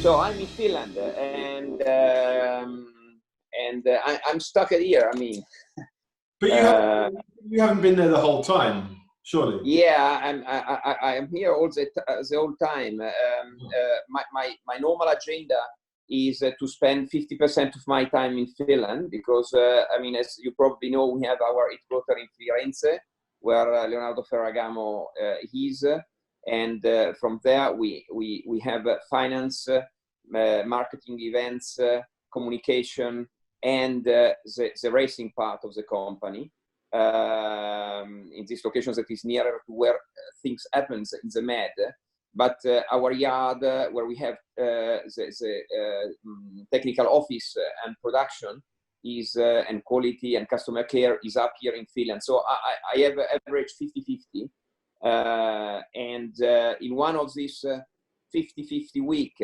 So I'm in Finland, I'm stuck here. I mean, But you haven't been there the whole time, surely. yeah, I am here all the whole time. My normal agenda is to spend 50% of my time in Finland because I mean, as you probably know, we have our headquarters in Firenze, where Leonardo Ferragamo is, and from there we have finance, marketing, events, communication, and the racing part of the company. In these locations that is nearer to where things happens in the Med. But our yard, where we have the technical office and production, is and quality and customer care is up here in Finland. So I have average 50-50. And in one of these 50-50 week,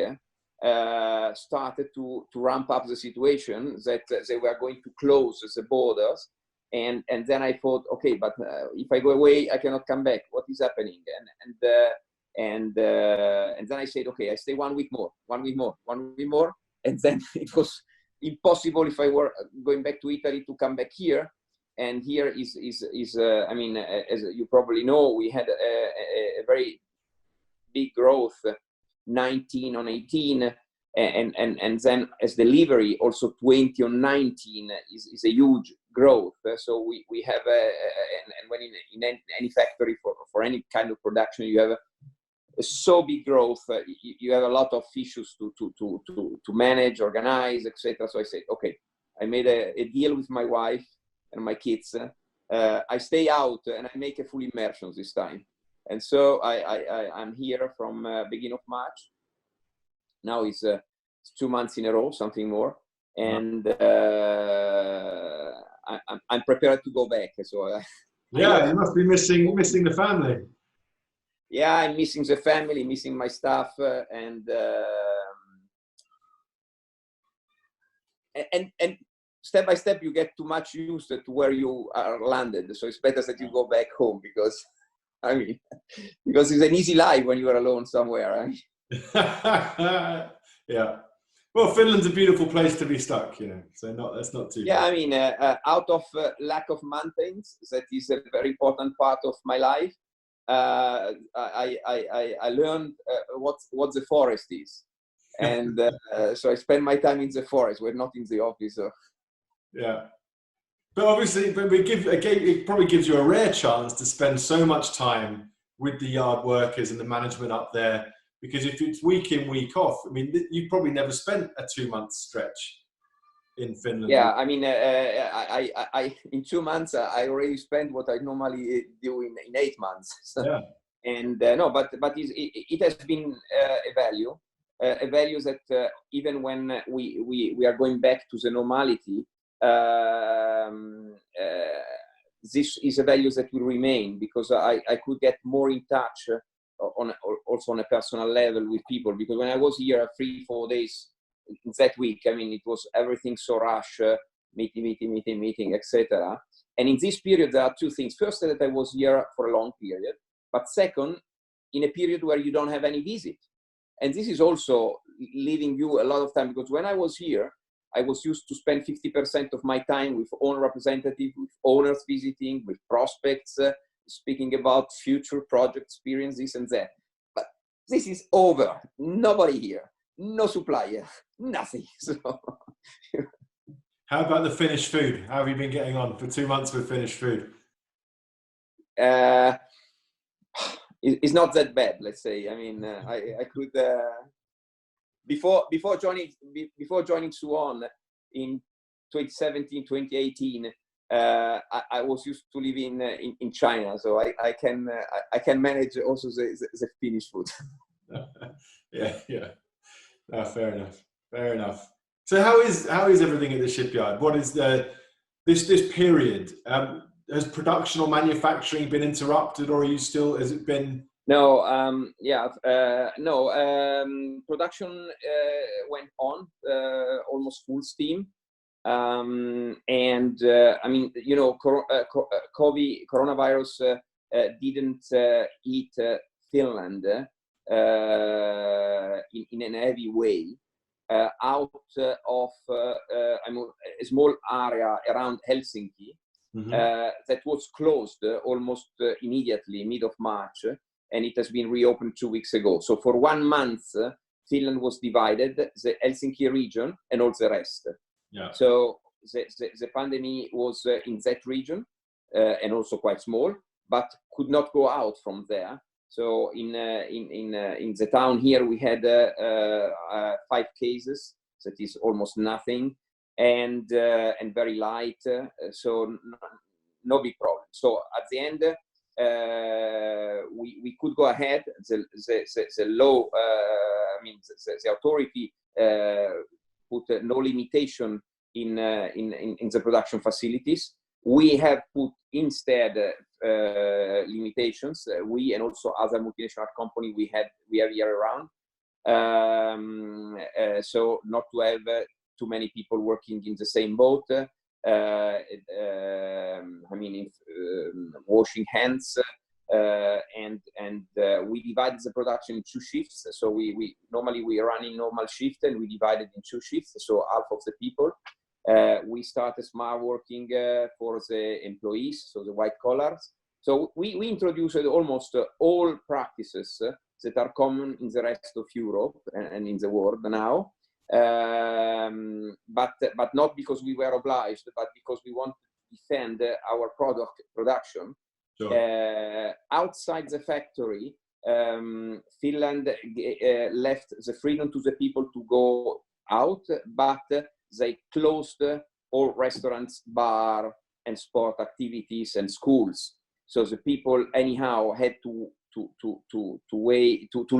started to ramp up the situation that they were going to close the borders. And then I thought, okay, but if I go away, I cannot come back. What is happening? And then I said, okay, I stay 1 week more, and then it was impossible if I were going back to Italy to come back here. And here is I mean, as you probably know, we had a very big growth, 19 on 18. And then as delivery also 20 on 19 is a huge growth. So we have and when in any factory for any kind of production, you have a so big growth, you have a lot of issues to manage, organize, etc. So I said, okay, I made a deal with my wife and my kids. I stay out and I make a full immersion this time. And so I'm here from beginning of March. Now it's 2 months in a row, something more, and I'm prepared to go back. So yeah, you must be missing the family. Yeah, I'm missing the family, missing my staff, and step by step you get too much used to where you are landed. So it's better that you go back home because I mean, because it's an easy life when you are alone somewhere. Right? Yeah. Well, Finland's a beautiful place to be stuck, you know. So that's not too. Yeah, bad. I mean, out of lack of mountains, that is a very important part of my life. I learned what the forest is, and so I spend my time in the forest. We're not in the office. So. Yeah. But obviously, it probably gives you a rare chance to spend so much time with the yard workers and the management up there. Because if it's week in, week off, I mean, you've probably never spent a 2-month stretch in Finland. Yeah, I mean, I in 2 months, I already spent what I normally do in 8 months. So, yeah. And no, but it has been a value that even when we are going back to the normality, this is a value that will remain because I could get more in touch also on a personal level with people, because when I was here 3-4 days that week, I mean, it was everything so rush, meeting, etc. And in this period, there are two things. First, that I was here for a long period, but second, in a period where you don't have any visit. And this is also leaving you a lot of time, because when I was here, I was used to spend 50% of my time with owner representatives, with owners visiting, with prospects, speaking about future project experience, this and that. But this is over. Nobody here, no supplier, nothing. So, how about the Finnish food? How have you been getting on for 2 months with Finnish food? It's not that bad, let's say. I mean, I could before joining Swan in 2017, 2018. I was used to live in China, so I can manage also the Finnish food. Yeah. No, fair enough. So how is everything at the shipyard? What is this period? Has production or manufacturing been interrupted, or has it been? No, production went on almost full steam. And I mean, you know, coronavirus didn't hit Finland in a heavy way out of a small area around Helsinki that was closed almost immediately, mid of March, and it has been reopened 2 weeks ago. So for 1 month, Finland was divided, the Helsinki region and all the rest. Yeah. So the pandemic was in that region and also quite small, but could not go out from there. So in the town here, we had 5 cases. That is almost nothing, and very light. So no big problem. So at the end, we could go ahead. The law, the authority put no limitation in the production facilities. We have put instead limitations. We and also other multinational company we have here around. So not to have too many people working in the same boat. Washing hands, and we divided the production in 2 shifts. So we normally we run in normal shift, and we divided in 2 shifts. So half of the people. We started smart working for the employees, so the white collars. So we introduced almost all practices that are common in the rest of Europe and in the world now. But not because we were obliged, but because we want to defend our production. Sure. Outside the factory, Finland left the freedom to the people to go out, but they closed all restaurants, bar, and sport activities and schools. So the people anyhow had to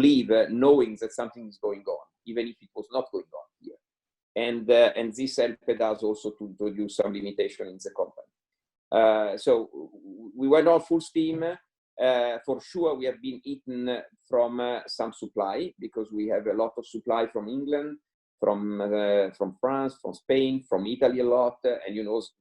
leave knowing that something is going on, even if it was not going on here. And this helped us also to introduce some limitation in the company. So we went on full steam. For sure, we have been eaten from some supply, because we have a lot of supply from England, from France, from Spain, from Italy a lot, and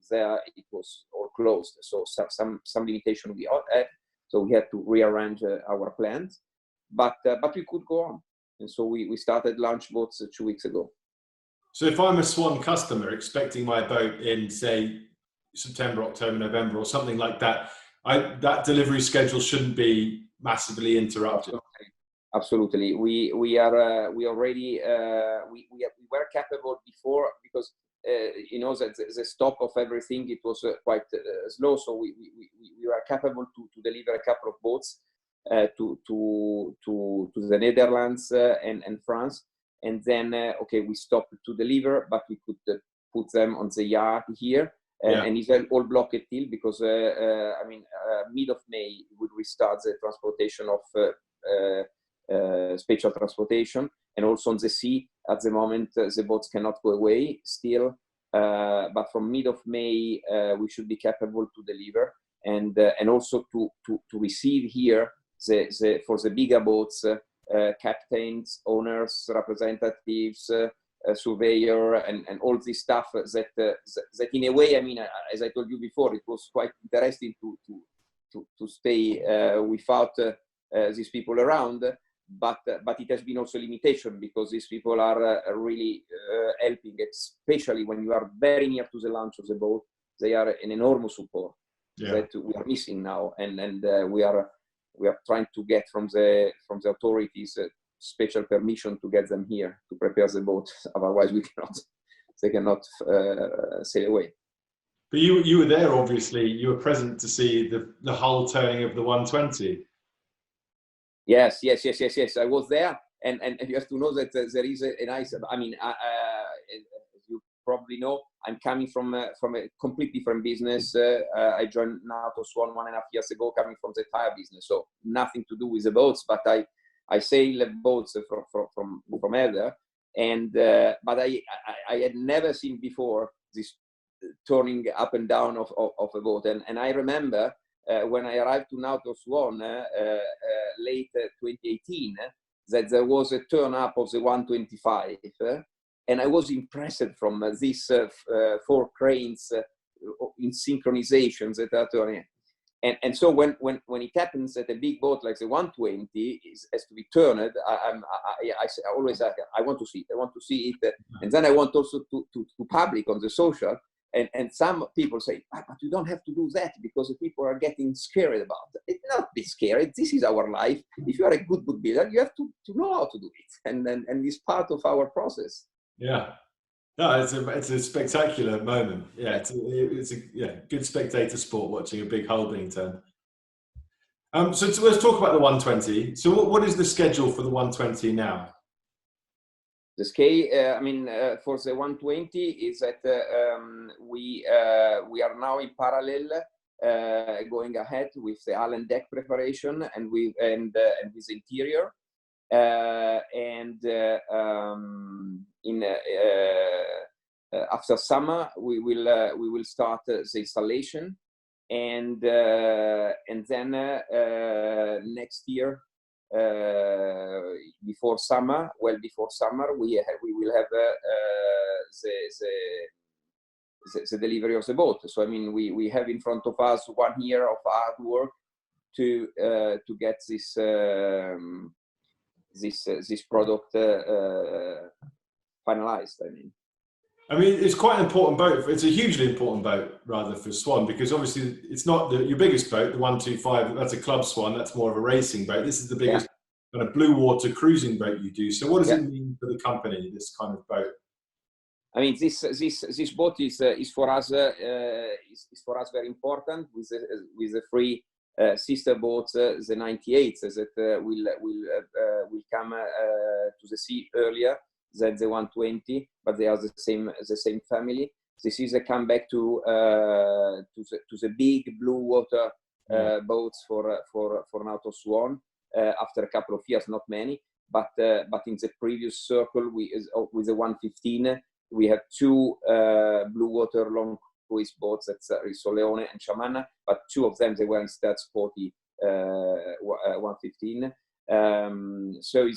there it was all closed. So some limitation we had. So we had to rearrange our plans, but we could go on. And so we started launch boats 2 weeks ago. So if I'm a Swan customer expecting my boat in, say, September, October, November, or something like that, that delivery schedule shouldn't be massively interrupted. Absolutely. We already were capable before, because that the stop of everything, it was quite slow. So we were capable to deliver a couple of boats to the Netherlands and France, and then we stopped to deliver, but we could put them on the yard here, and it's all blocked till, because mid of May would restart the transportation of special transportation, and also on the sea. At the moment, the boats cannot go away still, but from mid of May we should be capable to deliver, and also to receive here for the bigger boats, captains, owners, representatives, surveyor, and all this stuff that in a way, as I told you before, it was quite interesting to stay without these people around. But it has been also limitation, because these people are really helping, especially when you are very near to the launch of the boat. They are an enormous support that we are missing now, and we are trying to get from the authorities special permission to get them here to prepare the boat. Otherwise, they cannot sail away. But you were there, obviously. You were present to see the hull turning of the 120. Yes. I was there, and you have to know that there is a nice. As you probably know, I'm coming from a completely different business. I joined Nautor Swan 1.5 years ago, coming from the tire business, so nothing to do with the boats. But I sail boats from ever, and but I had never seen before this turning up and down of a boat, and I remember. When I arrived to Nautor Swan late 2018, that there was a turn up of the 125, and I was impressed from these 4 cranes in synchronization that are turning. And so when it happens that a big boat like the 120 has to be turned, I always ask, I want to see it, and then I want also to public on the social. And some people say, but you don't have to do that because the people are getting scared about it. It's not be scared. This is our life. If you are a good boat builder, you have to know how to do it, and it's part of our process. Yeah. No, it's a spectacular moment. Yeah, it's a good spectator sport watching a big hull being turned. So let's talk about the 120. So what is the schedule for the 120 now? The scale, for the 120 is that we are now in parallel going ahead with the hull and deck preparation and with interior. After summer we will start the installation, and then next year, before summer we will have the delivery of the boat. So I mean, we have in front of us 1 year of hard work to get this product finalized. I mean, it's quite an important boat. It's a hugely important boat, rather, for Swan, because obviously it's not your biggest boat, the 125. That's a club Swan. That's more of a racing boat. This is the biggest kind of blue water cruising boat you do. So what does it mean for the company, this kind of boat? I mean, this boat is for us very important, with the three sister boats, the 98s, that will come to the sea earlier than the 120, but they are the same family. This is a comeback to the big blue water boats for Nautor Swan after a couple of years, not many, but in the previous circle with the 115 we have two blue water long cruise boats, that's Risoleone and Chamanna, but two of them they were instead sporty 115. So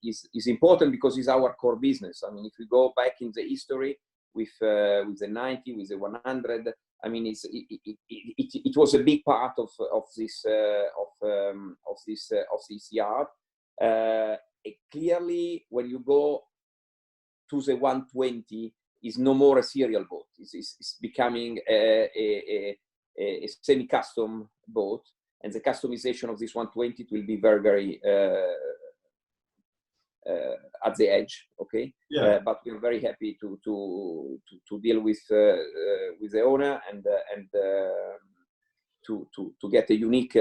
it's important because it's our core business. I mean, if we go back in the history with the 90, with the 100, I mean, it was a big part of this yard. Clearly, when you go to the 120, is no more a serial boat. It's becoming a semi-custom boat, and the customization of this 120 will be very, very at the edge. Okay, but we're very happy to deal with the owner and to get a unique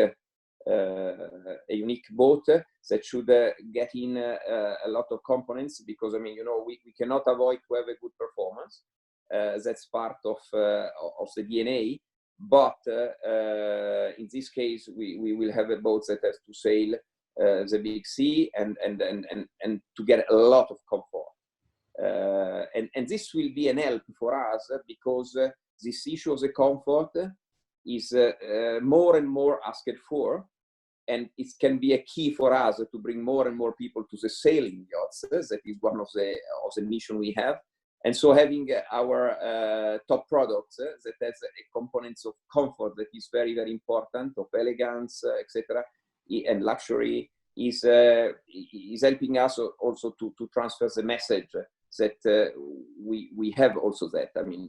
boat that should get in a lot of components, because I mean, you know, we cannot avoid to have a good performance. That's part of the DNA. But in this case, we will have a boat that has to sail the big sea and to get a lot of comfort. And this will be an help for us, because this issue of the comfort is more and more asked for. And it can be a key for us to bring more and more people to the sailing yachts. That is one of the mission we have. And so having our top products that has components of comfort that is very, very important, of elegance, etc., and luxury, is helping us also to transfer the message that we have also that. I mean,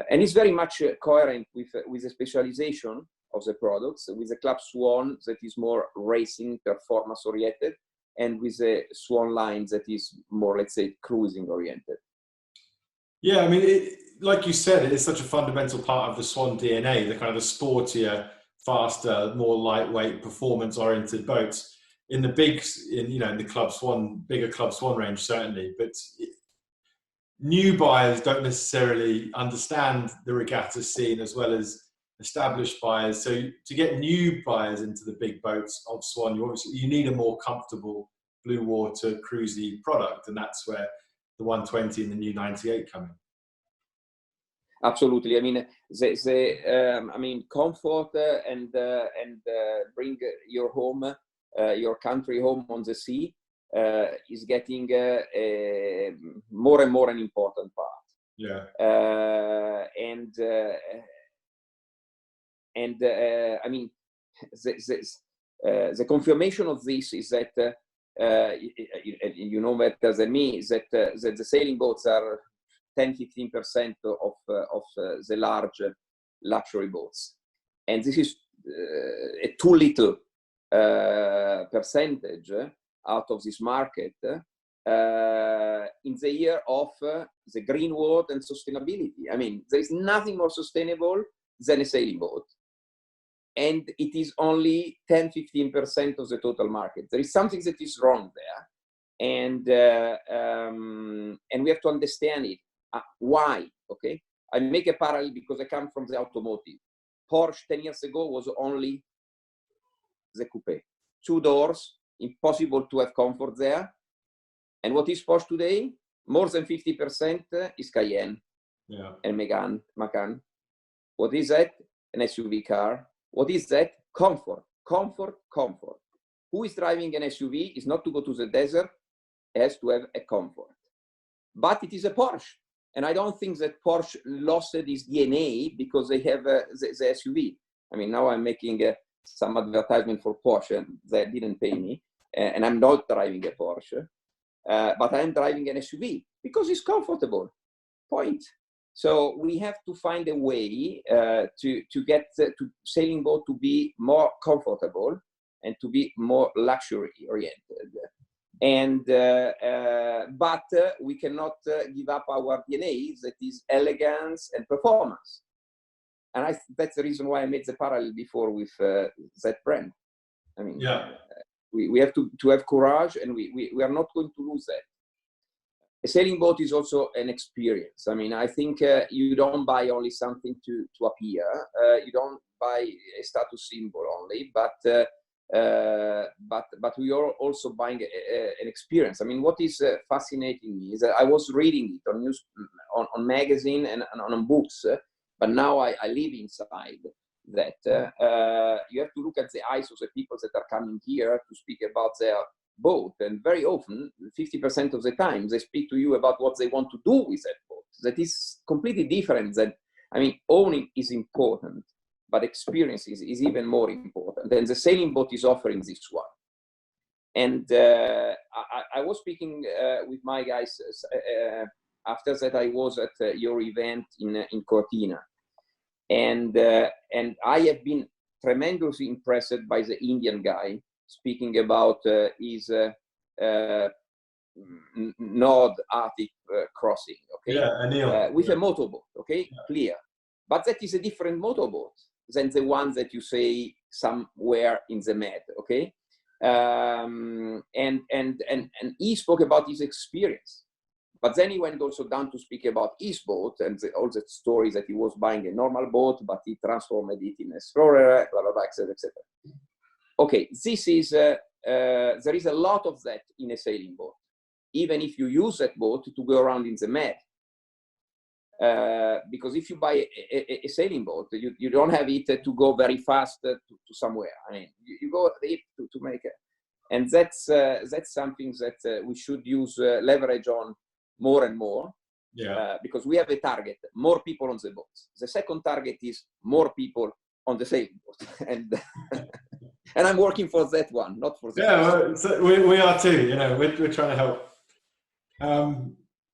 and it's very much coherent with the specialization of the products, with the Club Swan that is more racing, performance oriented, and with the Swan line that is more, let's say, cruising oriented. Yeah, I mean, like you said, it is such a fundamental part of the Swan DNA, the kind of the sportier, faster, more lightweight, performance-oriented boats. In the the Club Swan, bigger Club Swan range, certainly, but new buyers don't necessarily understand the regatta scene as well as established buyers. So to get new buyers into the big boats of Swan, you need a more comfortable blue water cruisy product, and that's where the 120 and the new 98 come in. Absolutely. I mean, comfort and bring your home, your country home on the sea is getting more and more an important part. Yeah. I mean, the confirmation of this is that you know better than me is that that the sailing boats are 10-15% of the large luxury boats, and this is a too little percentage out of this market in the year of the green world and sustainability. I mean, there is nothing more sustainable than a sailing boat, and it is only 10-15% of the total market. There is something that is wrong there, and we have to understand it. Why? Okay, I make a parallel because I come from the automotive. Porsche 10 years ago was only the coupe, 2 doors, impossible to have comfort there. And what is Porsche today? More than 50% is Cayenne, yeah, and Macan. What is that? An SUV car. What is that? Comfort, comfort, comfort. Who is driving an SUV is not to go to the desert, has to have a comfort. But it is a Porsche. And I don't think that Porsche lost its DNA because they have the SUV. I mean, now I'm making some advertisement for Porsche. They didn't pay me. And I'm not driving a Porsche. But I'm driving an SUV because it's comfortable. Point. So we have to find a way to get to sailing boat to be more comfortable and to be more luxury oriented. And but we cannot give up our DNA, that is elegance and performance. And that's the reason why I made the parallel before with that brand. I mean, yeah, we have to have courage, and we are not going to lose that. A sailing boat is also an experience. I mean, I think you don't buy only something to appear. You don't buy a status symbol only, but we are also buying an experience. I mean, what is fascinating me is that I was reading it on magazine and on books, but now I live inside that. You have to look at the eyes of the people that are coming here to speak about their boat, and very often 50% of the time they speak to you about what they want to do with that boat. That is completely different. That, I mean, owning is important, but experience is even more important, and the sailing boat is offering this one. And I was speaking with my guys after that. I was at your event in Cortina, and I have been tremendously impressed by the Indian guy speaking about his North Arctic crossing, okay? yeah, Anil, with a motorboat, okay, clear. But that is a different motorboat than the one that you say somewhere in the Med, okay? And he spoke about his experience. But then he went also down to speak about his boat and all the stories that he was buying a normal boat, but he transformed it in a explorer, blah, blah, blah, etc., etc. Okay, this is, there is a lot of that in a sailing boat, even if you use that boat to go around in the Med. Because if you buy a sailing boat, you don't have it to go very fast to somewhere. I mean, you go it to make it. And that's something that we should use leverage on more and more. yeah. Because we have a target, more people on the boats. The second target is more people on the sailing boat. And and I'm working for that one, not for that. Yeah, well, so we are too. You know, we're trying to help.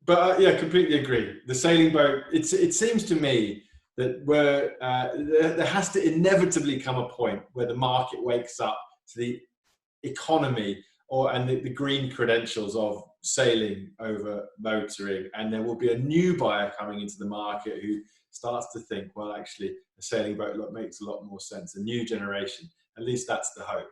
But yeah, completely agree. The sailing boat. It seems to me that there has to inevitably come a point where the market wakes up to the economy and the green credentials of sailing over motoring, and there will be a new buyer coming into the market who starts to think, well, actually, a sailing boat makes a lot more sense. A new generation. At least that's the hope.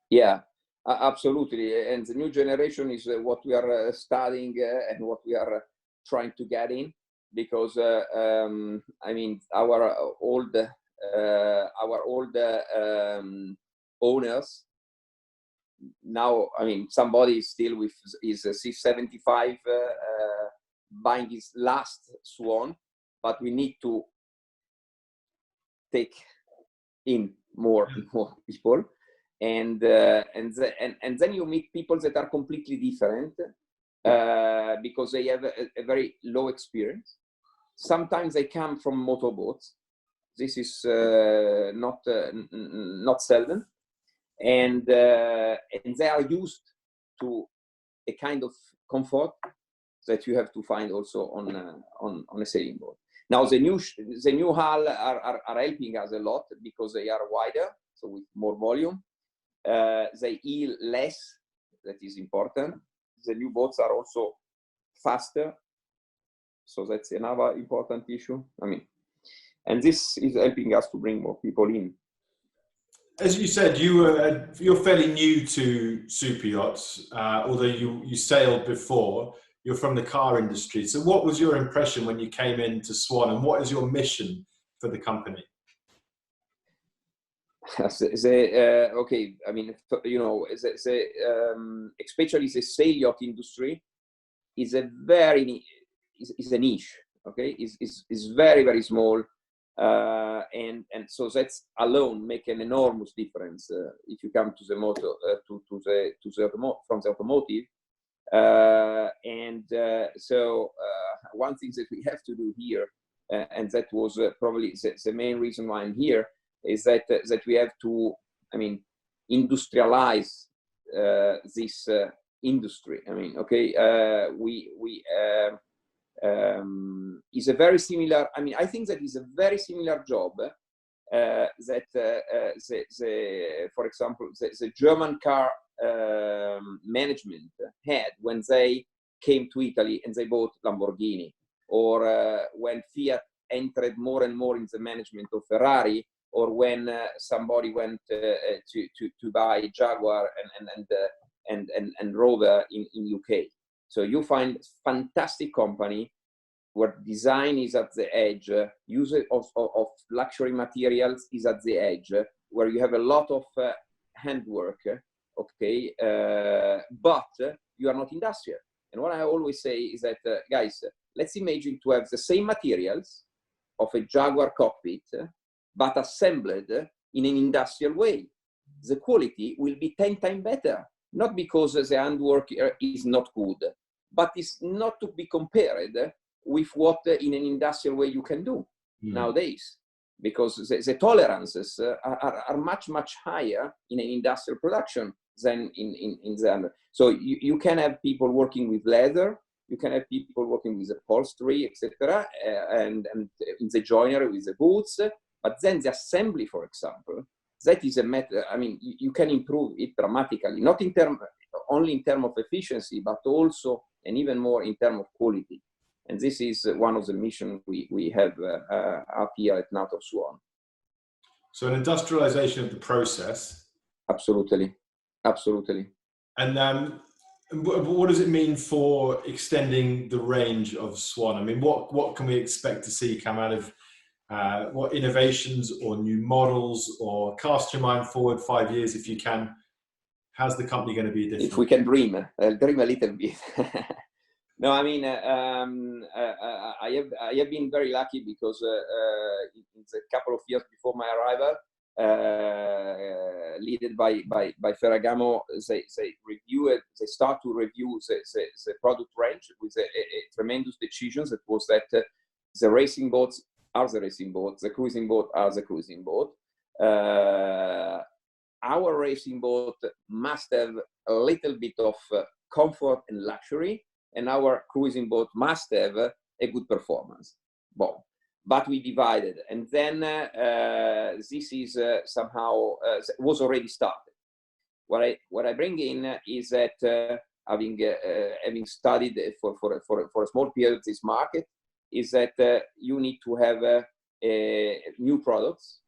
Yeah, absolutely. And the new generation is what we are studying and what we are trying to get in, because I mean, our old owners now. I mean, somebody is still with his 675 buying his last Swan, but we need to take in more people, and then you meet people that are completely different, because they have a very low experience. Sometimes they come from motorboats. This is not seldom, and they are used to a kind of comfort that you have to find also on a sailing boat. Now the new hull are helping us a lot because they are wider, so with more volume. They yield less. That is important. The new boats are also faster, so that's another important issue. I mean, and this is helping us to bring more people in. As you said, you're fairly new to super yachts, although you sailed before. You're from the car industry. So what was your impression when you came into Swan, and what is your mission for the company? Okay, I mean, you know, especially the sail yacht industry is a niche. Okay, is very, very small, and so that's alone make an enormous difference if you come to the motor from the automotive. So one thing that we have to do here, and that was probably the main reason why I'm here, is that we have to, I mean, industrialize this industry. I mean, okay, is a very similar. I mean, I think that is a very similar job that for example, the German car management had when they came to Italy and they bought Lamborghini, or when Fiat entered more and more in the management of Ferrari, or when somebody went to buy Jaguar and Rover in UK. So you find fantastic company where design is at the edge, use of luxury materials is at the edge, where you have a lot of handwork, okay, but you are not industrial. And what I always say is that, guys, let's imagine to have the same materials of a Jaguar cockpit, but assembled in an industrial way. The quality will be 10 times better, not because the handwork is not good, but it's not to be compared with what in an industrial way you can do nowadays, because the tolerances are much, much higher in an industrial production than in the. So you can have people working with leather, you can have people working with upholstery, etc., and in the joinery with the boots, but then the assembly, for example, that is a matter. I mean, you can improve it dramatically, not only in terms of efficiency, but also and even more in terms of quality. And this is one of the missions we have up here at Nautor Swan. So an industrialization of the process. Absolutely, absolutely. And what does it mean for extending the range of Swan? I mean, what can we expect to see come out of what innovations or new models, or cast your mind forward 5 years if you can? How's the company going to be different? If we can dream, I'll dream a little bit. No, I mean, I have been very lucky because in the couple of years before my arrival, led by Ferragamo, they start to review the product range with a tremendous decision. That was that the racing boats are the racing boats, the cruising boat are the cruising boat. Our racing boat must have a little bit of comfort and luxury, and our cruising boat must have a good performance. Bon. But we divided, and then this is somehow was already started. What I bring in is that having studied for a small period this market, is that you need to have new products,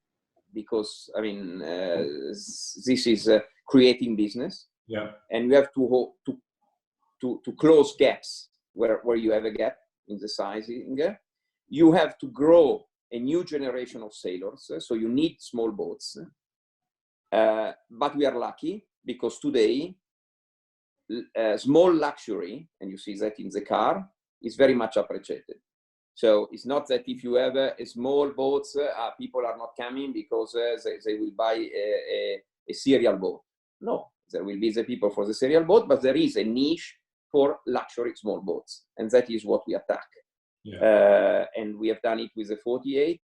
because I mean this is creating business. Yeah. And you have to close gaps where you have a gap in the sizing. You have to grow a new generation of sailors, so you need small boats. But we are lucky because today small luxury, and you see that in the car, is very much appreciated. So it's not that if you have a small boat, people are not coming because they will buy a serial boat. No, there will be the people for the serial boat, but there is a niche for luxury small boats, and that is what we attack. Yeah. And we have done it with the 48.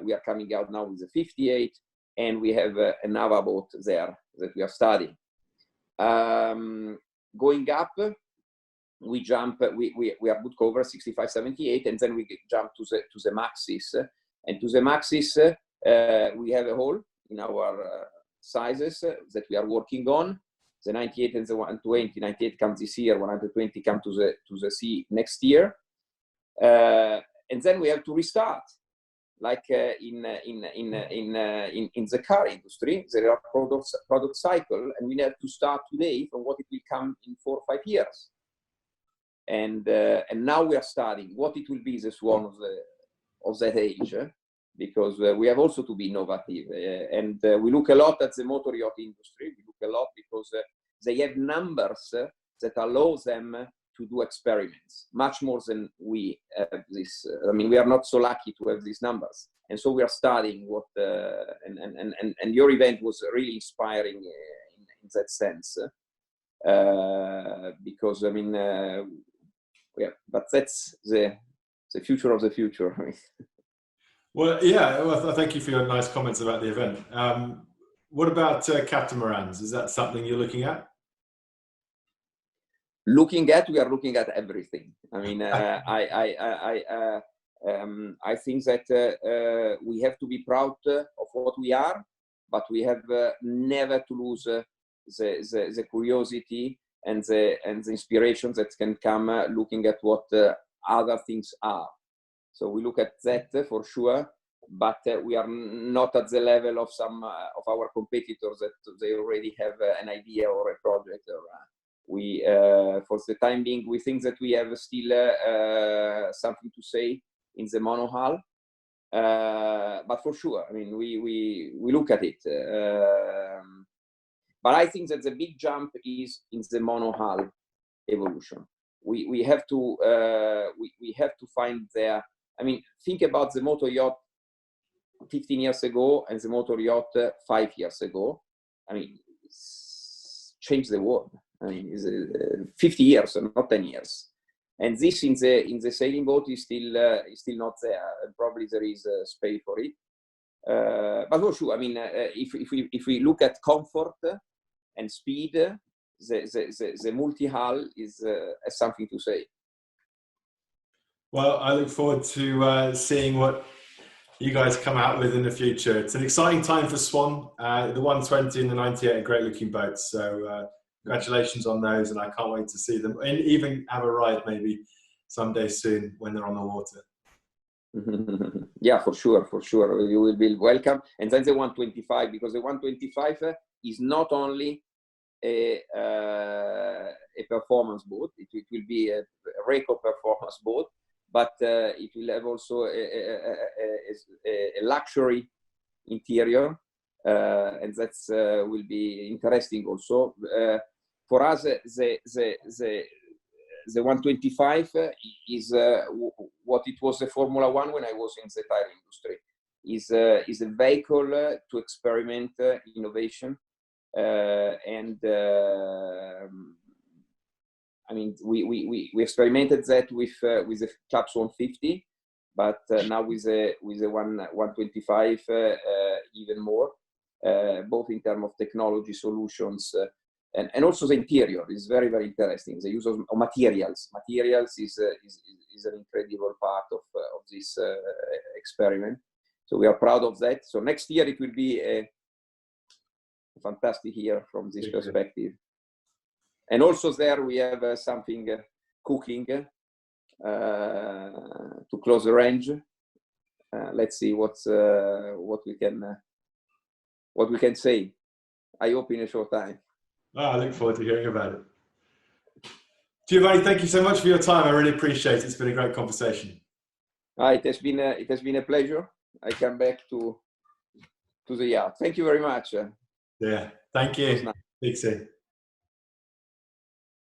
We are coming out now with the 58, and we have another boat there that we are studying. Going up, we jump. We are boot cover 65, 78, and then we jump to the maxis. And to the maxis, we have a hole in our sizes that we are working on. The 98 and the 120. 98 comes this year. 120 come to the sea next year. And then we have to restart, like in the car industry. There are product cycle, and we have to start today from what it will come in 4 or 5 years. And now we are studying what it will be the Swan of that age, because we have also to be innovative. And we look a lot at the motor yacht industry. We look a lot because they have numbers that allow them to do experiments much more than we have this. I mean, we are not so lucky to have these numbers, and so we are studying what. And your event was really inspiring in that sense, because I mean, yeah. But that's the future of the future. Well, yeah. Well, thank you for your nice comments about the event. What about catamarans? Is that something you're looking at? We are looking at everything. I mean, I think that we have to be proud of what we are, but we have never to lose the curiosity and the inspiration that can come looking at what other things are. So we look at that for sure, but we are not at the level of some of our competitors that they already have an idea or a project. Or we, for the time being, we think that we have still something to say in the monohull. But for sure, I mean, we look at it. But I think that the big jump is in the monohull evolution. We have to find there. I mean, think about the motor yacht 15 years ago and the motor yacht 5 years ago. I mean, it's changed the world. I mean, it's 50 years, not 10 years. And this in the sailing boat is still not there. And probably there is space for it. But for sure, I mean, if we look at comfort and speed, the multi-hull has something to say. Well, I look forward to seeing what you guys come out with in the future. It's an exciting time for Swan. The 120 and the 98 are great looking boats. So congratulations on those, and I can't wait to see them and even have a ride maybe someday soon when they're on the water. Yeah, for sure. You will be welcome. And then the 125, because the 125 is not only a performance boat, it will be a Reco performance boat, but it will have also a luxury interior, and that's will be interesting also. For us, the 125 is what it was the Formula One when I was in the tire industry. Is a vehicle to experiment innovation, and I mean, we experimented that with the Club Swan 50, but now with the 125 even more, both in terms of technology solutions and also the interior is very, very interesting. The use of materials is an incredible part of this experiment. So we are proud of that. So next year it will be a fantastic year from this perspective. And also there we have something cooking to close the range. Let's see what we can say. I hope in a short time. Oh, I look forward to hearing about it. Giovanni, thank you so much for your time. I really appreciate it. It's been a great conversation. It has been a pleasure. I come back to the yacht. Thank you very much. Yeah, thank you. Speak soon.